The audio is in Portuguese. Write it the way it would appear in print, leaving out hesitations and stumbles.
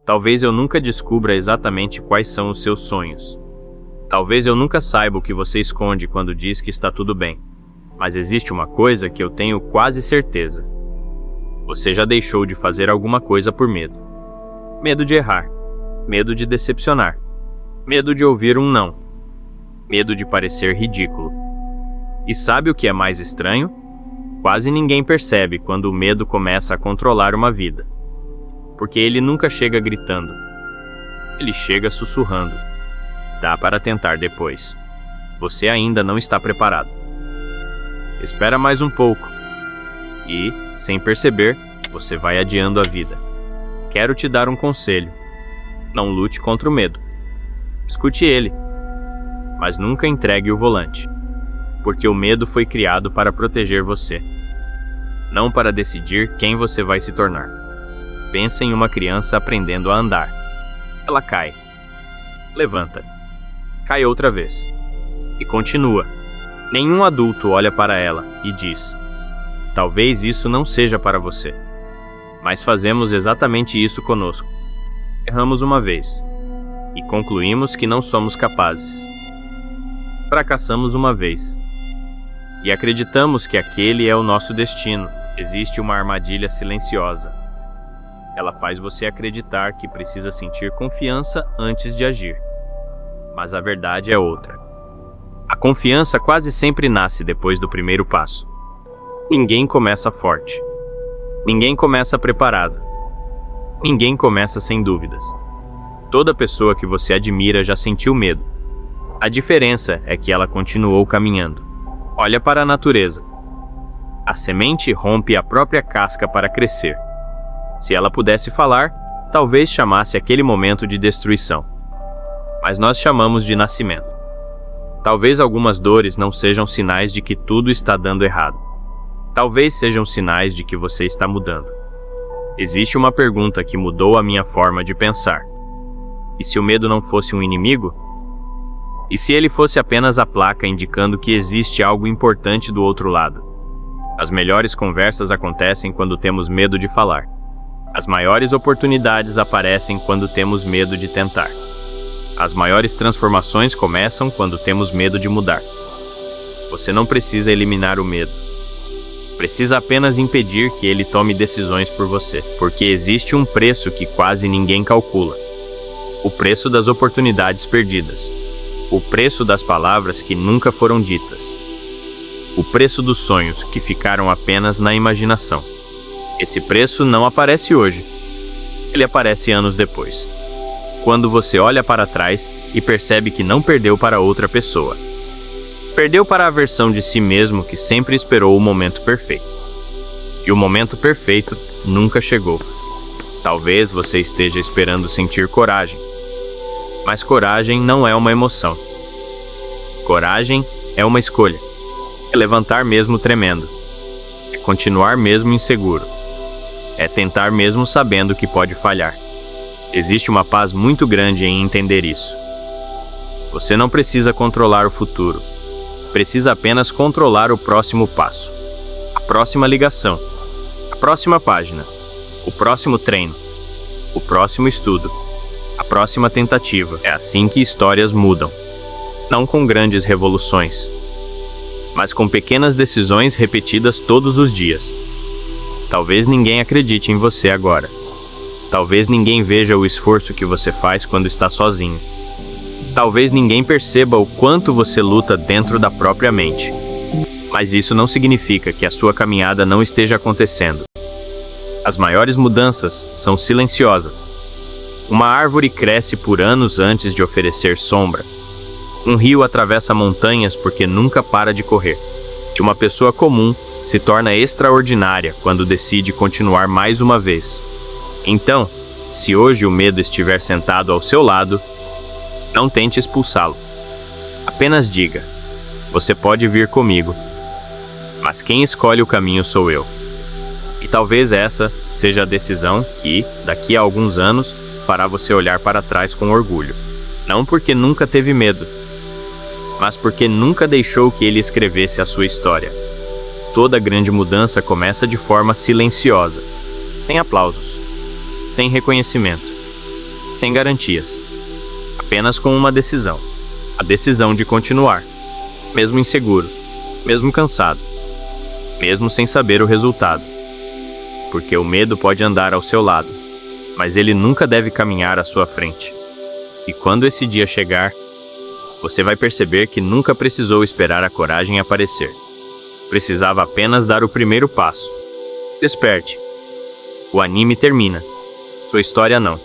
Talvez eu nunca descubra exatamente quais são os seus sonhos. Talvez eu nunca saiba o que você esconde quando diz que está tudo bem. Mas existe uma coisa que eu tenho quase certeza. Você já deixou de fazer alguma coisa por medo. Medo de errar. Medo de decepcionar. Medo de ouvir um não. Medo de parecer ridículo. E sabe o que é mais estranho? Quase ninguém percebe quando o medo começa a controlar uma vida. Porque ele nunca chega gritando. Ele chega sussurrando. Dá para tentar depois. Você ainda não está preparado. Espera mais um pouco. E, sem perceber, você vai adiando a vida. Quero te dar um conselho. Não lute contra o medo. Escute ele. Mas nunca entregue o volante. Porque o medo foi criado para proteger você. Não para decidir quem você vai se tornar. Pensa em uma criança aprendendo a andar. Ela cai. Levanta. Cai outra vez. E continua. Nenhum adulto olha para ela e diz: talvez isso não seja para você. Mas fazemos exatamente isso conosco. Erramos uma vez. E concluímos que não somos capazes. Fracassamos uma vez. E acreditamos que aquele é o nosso destino. Existe uma armadilha silenciosa. Ela faz você acreditar que precisa sentir confiança antes de agir. Mas a verdade é outra. A confiança quase sempre nasce depois do primeiro passo. Ninguém começa forte. Ninguém começa preparado. Ninguém começa sem dúvidas. Toda pessoa que você admira já sentiu medo. A diferença é que ela continuou caminhando. Olha para a natureza. A semente rompe a própria casca para crescer. Se ela pudesse falar, talvez chamasse aquele momento de destruição. Mas nós chamamos de nascimento. Talvez algumas dores não sejam sinais de que tudo está dando errado. Talvez sejam sinais de que você está mudando. Existe uma pergunta que mudou a minha forma de pensar. E se o medo não fosse um inimigo? E se ele fosse apenas a placa indicando que existe algo importante do outro lado? As melhores conversas acontecem quando temos medo de falar. As maiores oportunidades aparecem quando temos medo de tentar. As maiores transformações começam quando temos medo de mudar. Você não precisa eliminar o medo. Precisa apenas impedir que ele tome decisões por você, porque existe um preço que quase ninguém calcula. O preço das oportunidades perdidas. O preço das palavras que nunca foram ditas. O preço dos sonhos que ficaram apenas na imaginação. Esse preço não aparece hoje. Ele aparece anos depois. Quando você olha para trás e percebe que não perdeu para outra pessoa. Perdeu para a versão de si mesmo que sempre esperou o momento perfeito. E o momento perfeito nunca chegou. Talvez você esteja esperando sentir coragem. Mas coragem não é uma emoção. Coragem é uma escolha. É levantar mesmo tremendo. É continuar mesmo inseguro. É tentar mesmo sabendo que pode falhar. Existe uma paz muito grande em entender isso. Você não precisa controlar o futuro. Precisa apenas controlar o próximo passo. A próxima ligação. A próxima página. O próximo treino. O próximo estudo. A próxima tentativa. É assim que histórias mudam. Não com grandes revoluções, mas com pequenas decisões repetidas todos os dias. Talvez ninguém acredite em você agora. Talvez ninguém veja o esforço que você faz quando está sozinho. Talvez ninguém perceba o quanto você luta dentro da própria mente. Mas isso não significa que a sua caminhada não esteja acontecendo. As maiores mudanças são silenciosas. Uma árvore cresce por anos antes de oferecer sombra. Um rio atravessa montanhas porque nunca para de correr. E uma pessoa comum se torna extraordinária quando decide continuar mais uma vez. Então, se hoje o medo estiver sentado ao seu lado, não tente expulsá-lo. Apenas diga: você pode vir comigo, mas quem escolhe o caminho sou eu. E talvez essa seja a decisão que, daqui a alguns anos, fará você olhar para trás com orgulho. Não porque nunca teve medo, mas porque nunca deixou que ele escrevesse a sua história. Toda grande mudança começa de forma silenciosa, sem aplausos, sem reconhecimento, sem garantias. Apenas com uma decisão. A decisão de continuar. Mesmo inseguro, mesmo cansado, mesmo sem saber o resultado. Porque o medo pode andar ao seu lado, mas ele nunca deve caminhar à sua frente. E quando esse dia chegar, você vai perceber que nunca precisou esperar a coragem aparecer. Precisava apenas dar o primeiro passo. Desperte. O anime termina. Sua história não.